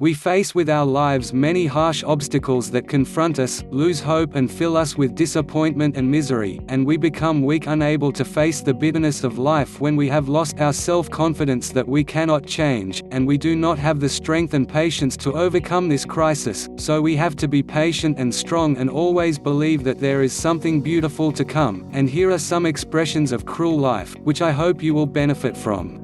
We face with our lives many harsh obstacles that confront us, lose hope and fill us with disappointment and misery, and we become weak, unable to face the bitterness of life when we have lost our self-confidence that we cannot change, and we do not have the strength and patience to overcome this crisis. So we have to be patient and strong and always believe that there is something beautiful to come. And here are some expressions of cruel life, which I hope you will benefit from.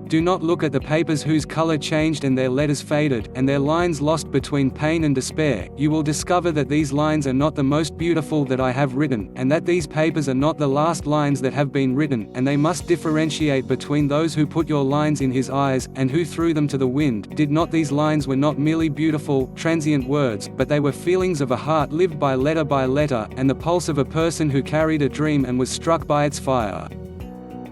Do not look at the papers whose color changed and their letters faded, and their lines lost between pain and despair. You will discover that these lines are not the most beautiful that I have written, and that these papers are not the last lines that have been written, and they must differentiate between those who put your lines in his eyes, and who threw them to the wind. Did not these lines were not merely beautiful, transient words, but they were feelings of a heart lived by letter, and the pulse of a person who carried a dream and was struck by its fire.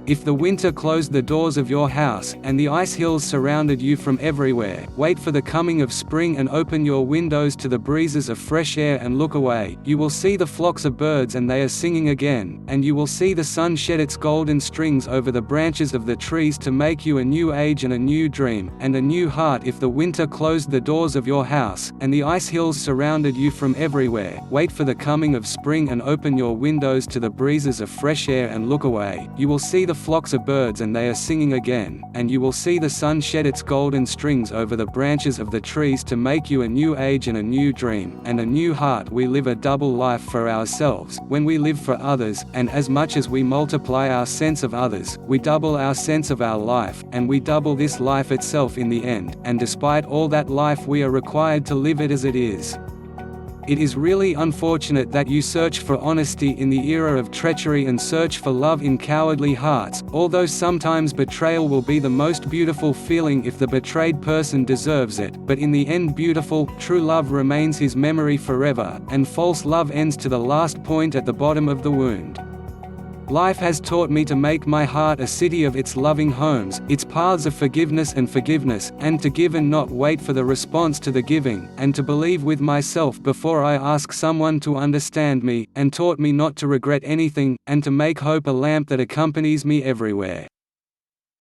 If the winter closed the doors of your house, and the ice hills surrounded you from everywhere, wait for the coming of spring and open your windows to the breezes of fresh air and look away. You will see the flocks of birds and they are singing again, and you will see the sun shed its golden strings over the branches of the trees to make you a new age and a new dream, and a new heart. If the winter closed the doors of your house, and the ice hills surrounded you from everywhere, wait for the coming of spring and open your windows to the breezes of fresh air and look away. You will see the flocks of birds and they are singing again, and you will see the sun shed its golden strings over the branches of the trees to make you a new age and a new dream, and a new heart. We live a double life for ourselves, when we live for others, and as much as we multiply our sense of others, we double our sense of our life, and we double this life itself in the end, and despite all that life we are required to live it as it is. It is really unfortunate that you search for honesty in the era of treachery and search for love in cowardly hearts, although sometimes betrayal will be the most beautiful feeling if the betrayed person deserves it, but in the end beautiful, true love remains his memory forever, and false love ends to the last point at the bottom of the wound. Life has taught me to make my heart a city of its loving homes, its paths of forgiveness, and to give and not wait for the response to the giving, and to believe with myself before I ask someone to understand me, and taught me not to regret anything, and to make hope a lamp that accompanies me everywhere.